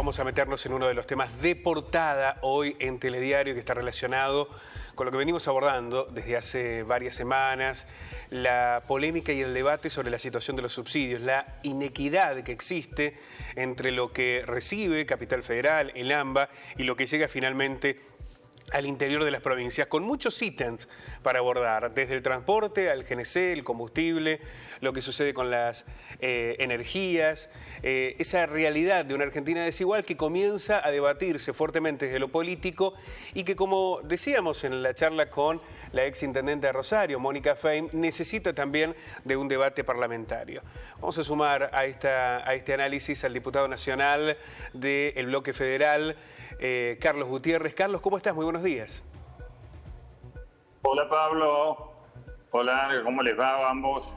Vamos a meternos en uno de los temas de portada hoy en Telediario, que está relacionado con lo que venimos abordando desde hace varias semanas, la polémica y el debate sobre la situación de los subsidios, la inequidad que existe entre lo que recibe Capital Federal, el AMBA, y lo que llega finalmente al interior de las provincias, con muchos ítems para abordar, desde el transporte al GNC, el combustible, lo que sucede con las energías, esa realidad de una Argentina desigual que comienza a debatirse fuertemente desde lo político y que, como decíamos en la charla con la exintendente de Rosario, Mónica Fein, necesita también de un debate parlamentario. Vamos a sumar a este análisis al diputado nacional del Bloque Federal, Carlos Gutiérrez. Carlos, ¿cómo estás? Muy buenos días. Hola Pablo, hola, ¿cómo les va a ambos?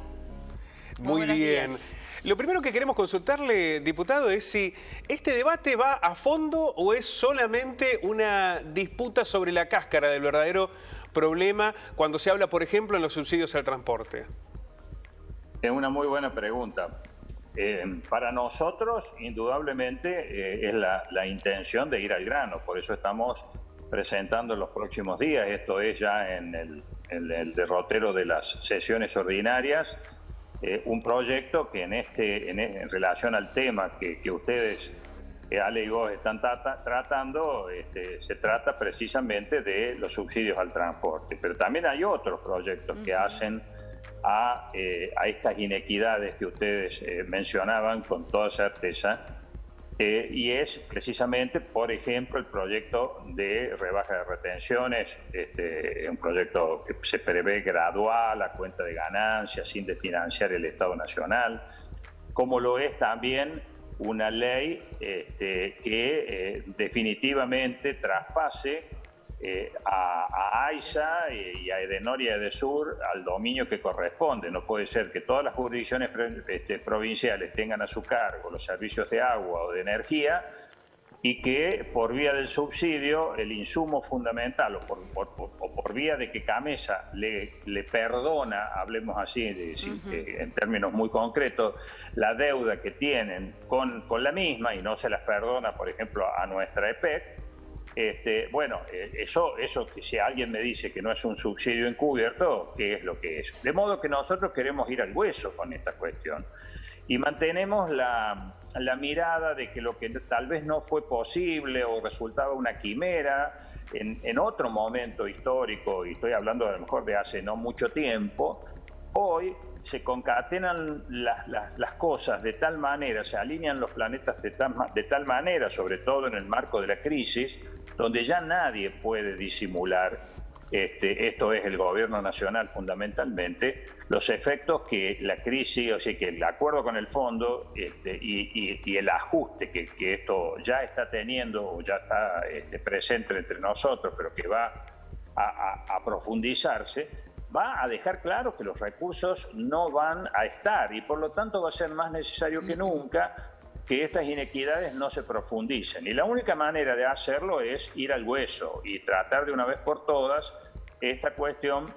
Muy bien. Días. Lo primero que queremos consultarle, diputado, es si este debate va a fondo o es solamente una disputa sobre la cáscara del verdadero problema cuando se habla, por ejemplo, en los subsidios al transporte. Es una muy buena pregunta. Para nosotros, indudablemente, es la intención de ir al grano, por eso estamos presentando en los próximos días, esto es ya en el derrotero de las sesiones ordinarias, un proyecto que en relación al tema que ustedes, Ale y vos, están tratando, se trata precisamente de los subsidios al transporte, pero también hay otros proyectos que hacen a estas inequidades que ustedes mencionaban con toda certeza, y es precisamente, por ejemplo, el proyecto de rebaja de retenciones, un proyecto que se prevé gradual, a cuenta de ganancias, sin desfinanciar el Estado Nacional, como lo es también una ley que definitivamente traspase a AISA y a Edenor y a Edesur al dominio que corresponde. No puede ser que todas las jurisdicciones provinciales tengan a su cargo los servicios de agua o de energía y que por vía del subsidio el insumo fundamental o por vía de que CAMESA le perdona, hablemos así en términos muy concretos, la deuda que tienen con la misma y no se las perdona, por ejemplo, a nuestra EPEC. Eso que si alguien me dice que no es un subsidio encubierto, ¿qué es lo que es? De modo que nosotros queremos ir al hueso con esta cuestión y mantenemos la mirada de que lo que tal vez no fue posible o resultaba una quimera en otro momento histórico, y estoy hablando a lo mejor de hace no mucho tiempo, hoy se concatenan las cosas de tal manera, se alinean los planetas de tal manera, sobre todo en el marco de la crisis, donde ya nadie puede disimular, esto es el gobierno nacional fundamentalmente, los efectos que la crisis, o sea, que el acuerdo con el fondo y el ajuste que esto ya está teniendo o ya está presente entre nosotros, pero que va a profundizarse, va a dejar claro que los recursos no van a estar y por lo tanto va a ser más necesario que nunca que estas inequidades no se profundicen. Y la única manera de hacerlo es ir al hueso y tratar de una vez por todas esta cuestión,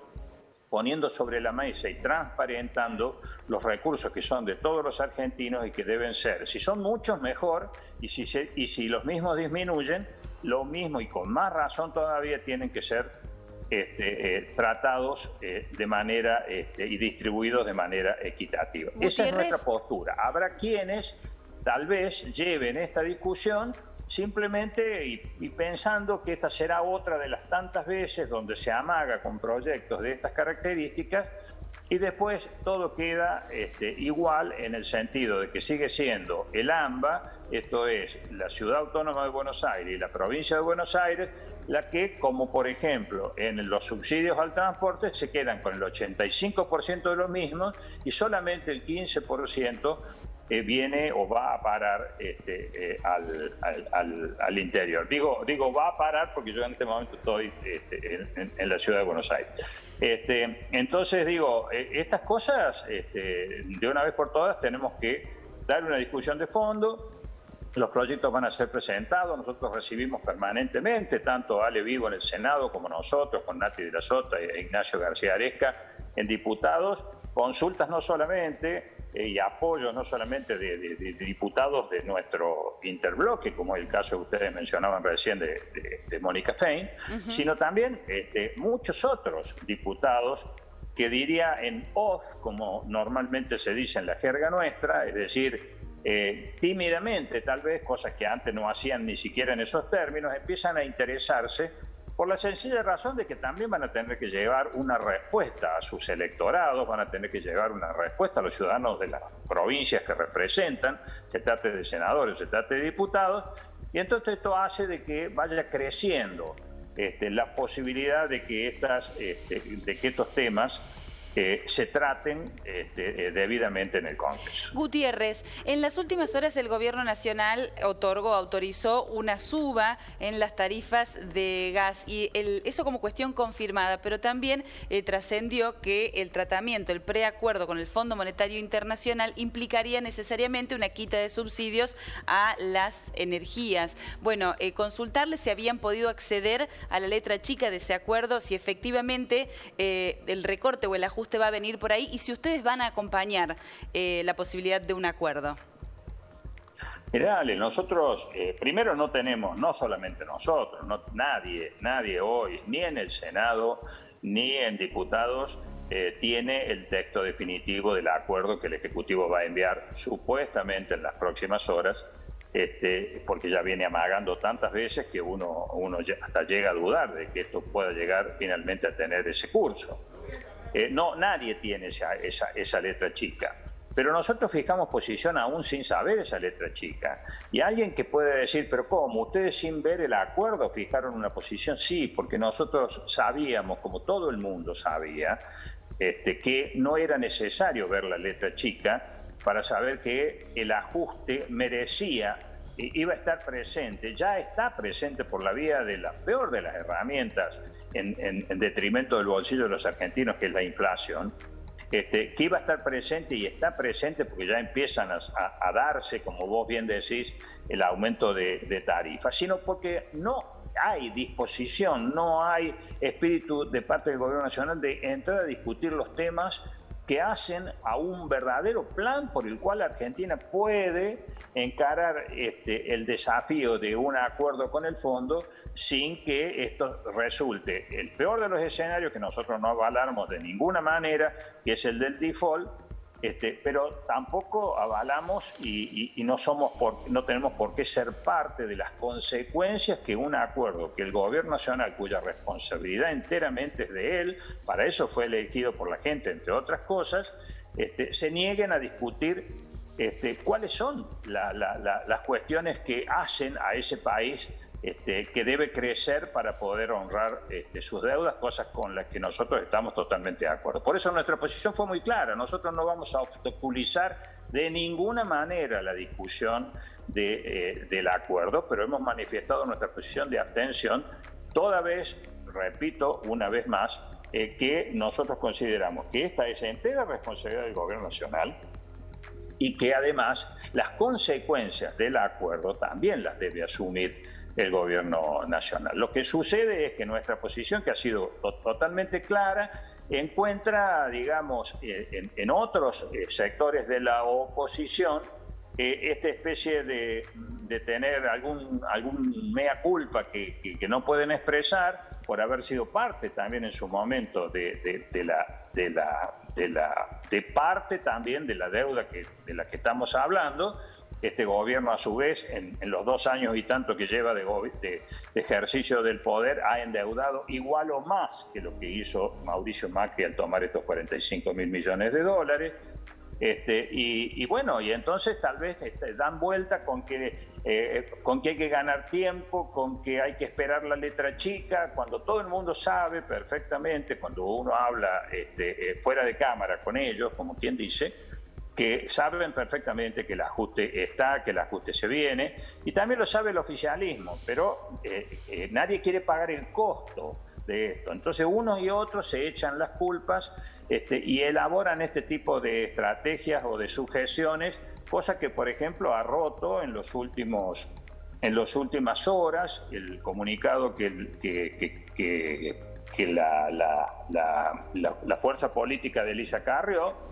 poniendo sobre la mesa y transparentando los recursos que son de todos los argentinos y que deben ser, si son muchos mejor, y si los mismos disminuyen, lo mismo y con más razón todavía tienen que ser tratados de manera y distribuidos de manera equitativa. Gutiérrez. Esa es nuestra postura. Habrá quienes tal vez lleven esta discusión simplemente y pensando que esta será otra de las tantas veces donde se amaga con proyectos de estas características y después todo queda igual en el sentido de que sigue siendo el AMBA, esto es la Ciudad Autónoma de Buenos Aires y la Provincia de Buenos Aires, la que, como por ejemplo en los subsidios al transporte, se quedan con el 85% de los mismos y solamente el 15% viene o va a parar al interior. Digo va a parar porque yo en este momento estoy en la ciudad de Buenos Aires. Entonces digo, estas cosas de una vez por todas tenemos que dar una discusión de fondo. Los proyectos van a ser presentados, nosotros recibimos permanentemente, tanto Ale Vivo en el Senado como nosotros, con Nati de la Sota e Ignacio García Aresca en diputados, consultas no solamente y apoyo no solamente de diputados de nuestro interbloque, como es el caso que ustedes mencionaban recién de Mónica Fein, sino también muchos otros diputados que diría en off, como normalmente se dice en la jerga nuestra, es decir, tímidamente tal vez, cosas que antes no hacían ni siquiera en esos términos, empiezan a interesarse por la sencilla razón de que también van a tener que llevar una respuesta a sus electorados, van a tener que llevar una respuesta a los ciudadanos de las provincias que representan, se trate de senadores, se trate de diputados, y entonces esto hace de que vaya creciendo la posibilidad de que, estos temas se traten debidamente en el Congreso. Gutiérrez, en las últimas horas el Gobierno Nacional autorizó una suba en las tarifas de gas y eso como cuestión confirmada, pero también trascendió que el tratamiento, el preacuerdo con el Fondo Monetario Internacional implicaría necesariamente una quita de subsidios a las energías. Bueno, consultarles si habían podido acceder a la letra chica de ese acuerdo, si efectivamente el recorte o el ajuste va a venir por ahí y si ustedes van a acompañar la posibilidad de un acuerdo. Mirá, Ale, nosotros primero no tenemos, no solamente nosotros, nadie hoy, ni en el Senado, ni en diputados, tiene el texto definitivo del acuerdo que el Ejecutivo va a enviar supuestamente en las próximas horas, porque ya viene amagando tantas veces que uno hasta llega a dudar de que esto pueda llegar finalmente a tener ese curso. Nadie tiene esa letra chica, pero nosotros fijamos posición aún sin saber esa letra chica. Y alguien que puede decir, pero ¿cómo? ¿Ustedes sin ver el acuerdo fijaron una posición? Sí, porque nosotros sabíamos, como todo el mundo sabía, que no era necesario ver la letra chica para saber que el ajuste merecía, iba a estar presente, ya está presente por la vía de la peor de las herramientas en detrimento del bolsillo de los argentinos, que es la inflación, que iba a estar presente y está presente porque ya empiezan a darse, como vos bien decís, el aumento de tarifas, sino porque no hay disposición, no hay espíritu de parte del Gobierno Nacional de entrar a discutir los temas que hacen a un verdadero plan por el cual Argentina puede encarar el desafío de un acuerdo con el fondo sin que esto resulte el peor de los escenarios, que nosotros no avalamos de ninguna manera, que es el del default, pero tampoco avalamos y no tenemos por qué ser parte de las consecuencias que un acuerdo que el Gobierno Nacional, cuya responsabilidad enteramente es de él, para eso fue elegido por la gente, entre otras cosas, se nieguen a discutir cuáles son las cuestiones que hacen a ese país que debe crecer para poder honrar sus deudas, cosas con las que nosotros estamos totalmente de acuerdo. Por eso nuestra posición fue muy clara, nosotros no vamos a obstaculizar de ninguna manera la discusión del acuerdo, pero hemos manifestado nuestra posición de abstención, toda vez, repito una vez más, que nosotros consideramos que esta es entera responsabilidad del Gobierno Nacional, y que además las consecuencias del acuerdo también las debe asumir el Gobierno Nacional. Lo que sucede es que nuestra posición, que ha sido totalmente clara, encuentra, digamos, en otros sectores de la oposición, esta especie de tener algún mea culpa que no pueden expresar por haber sido parte también en su momento de parte también de la deuda de la que estamos hablando. Este gobierno, a su vez, en los 2 años y tanto que lleva de ejercicio del poder, ha endeudado igual o más que lo que hizo Mauricio Macri al tomar estos 45.000 millones de dólares. Y bueno, y entonces tal vez dan vuelta con que hay que ganar tiempo, con que hay que esperar la letra chica, cuando todo el mundo sabe perfectamente, cuando uno habla fuera de cámara con ellos, como quien dice, que saben perfectamente que el ajuste está, que el ajuste se viene, y también lo sabe el oficialismo, pero nadie quiere pagar el costo de esto. Entonces unos y otros se echan las culpas y elaboran este tipo de estrategias o de sujeciones, cosa que, por ejemplo, ha roto en las últimas horas el comunicado que la fuerza política de Elisa Carrió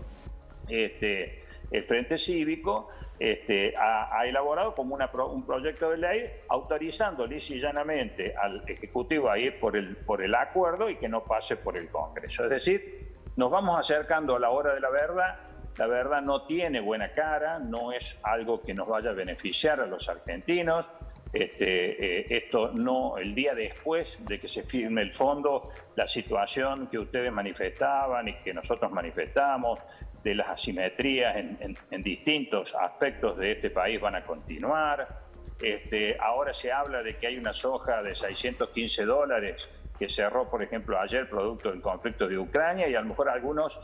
el Frente Cívico ha elaborado como un proyecto de ley autorizando lisa y llanamente al Ejecutivo a ir por el acuerdo y que no pase por el Congreso. Es decir, nos vamos acercando a la hora de la verdad. La verdad no tiene buena cara, no es algo que nos vaya a beneficiar a los argentinos. Esto no, el día después de que se firme el fondo, la situación que ustedes manifestaban y que nosotros manifestamos de las asimetrías en distintos aspectos de este país van a continuar. Ahora se habla de que hay una soja de $615 que cerró, por ejemplo, ayer producto del conflicto de Ucrania, y a lo mejor algunos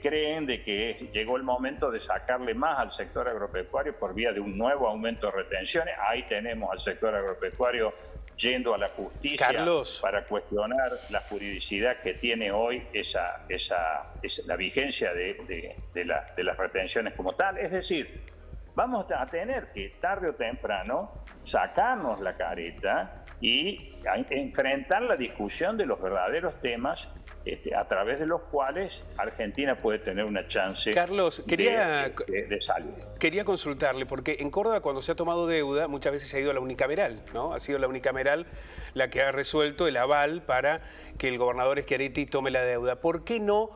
creen de que llegó el momento de sacarle más al sector agropecuario por vía de un nuevo aumento de retenciones. Ahí tenemos al sector agropecuario yendo a la justicia, Carlos, para cuestionar la juridicidad que tiene hoy la vigencia de las retenciones como tal. Es decir, vamos a tener que tarde o temprano sacarnos la careta y enfrentar la discusión de los verdaderos temas a través de los cuales Argentina puede tener una chance, Carlos, de salir. Quería consultarle, porque en Córdoba cuando se ha tomado deuda muchas veces se ha ido a la unicameral, ¿no? Ha sido la unicameral la que ha resuelto el aval para que el gobernador Schiaretti tome la deuda. ¿Por qué no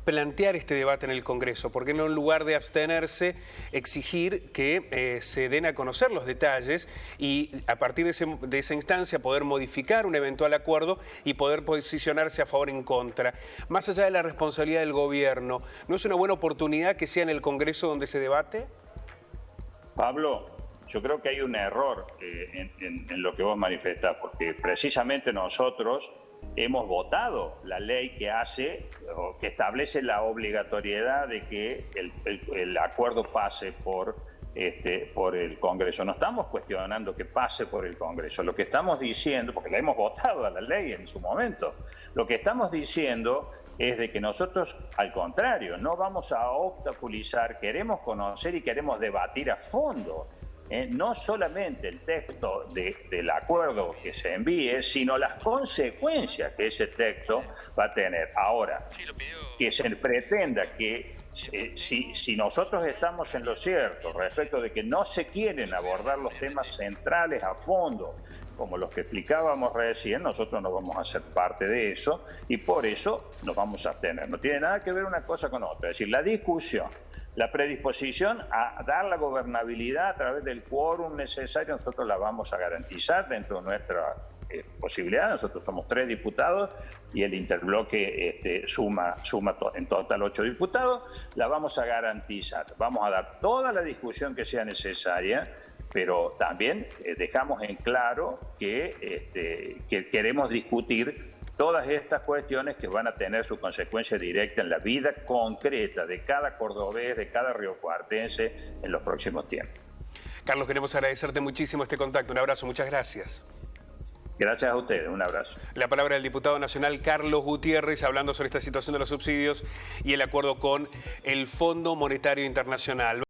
plantear este debate en el Congreso? ¿Por qué no, en lugar de abstenerse, exigir que se den a conocer los detalles y a partir de esa instancia poder modificar un eventual acuerdo y poder posicionarse a favor o en contra? Más allá de la responsabilidad del gobierno, ¿no es una buena oportunidad que sea en el Congreso donde se debate? Pablo, yo creo que hay un error en lo que vos manifestás, porque precisamente nosotros hemos votado la ley que establece la obligatoriedad de que el acuerdo pase por el Congreso. No estamos cuestionando que pase por el Congreso. Lo que estamos diciendo, porque la hemos votado a la ley en su momento, lo que estamos diciendo es de que nosotros, al contrario, no vamos a obstaculizar, queremos conocer y queremos debatir a fondo no solamente el texto del acuerdo que se envíe, sino las consecuencias que ese texto va a tener. Ahora, que se pretenda que si nosotros estamos en lo cierto respecto de que no se quieren abordar los temas centrales a fondo, como los que explicábamos recién, nosotros no vamos a ser parte de eso y por eso nos vamos a abstener. No tiene nada que ver una cosa con otra. Es decir, la discusión, la predisposición a dar la gobernabilidad a través del quórum necesario, nosotros la vamos a garantizar dentro de nuestra posibilidad. Nosotros somos 3 diputados y el interbloque suma en total 8 diputados. La vamos a garantizar. Vamos a dar toda la discusión que sea necesaria, pero también dejamos en claro que queremos discutir todas estas cuestiones que van a tener su consecuencia directa en la vida concreta de cada cordobés, de cada riocuartense en los próximos tiempos. Carlos, queremos agradecerte muchísimo este contacto. Un abrazo, muchas gracias. Gracias a ustedes, un abrazo. La palabra del diputado nacional Carlos Gutiérrez hablando sobre esta situación de los subsidios y el acuerdo con el Fondo Monetario Internacional.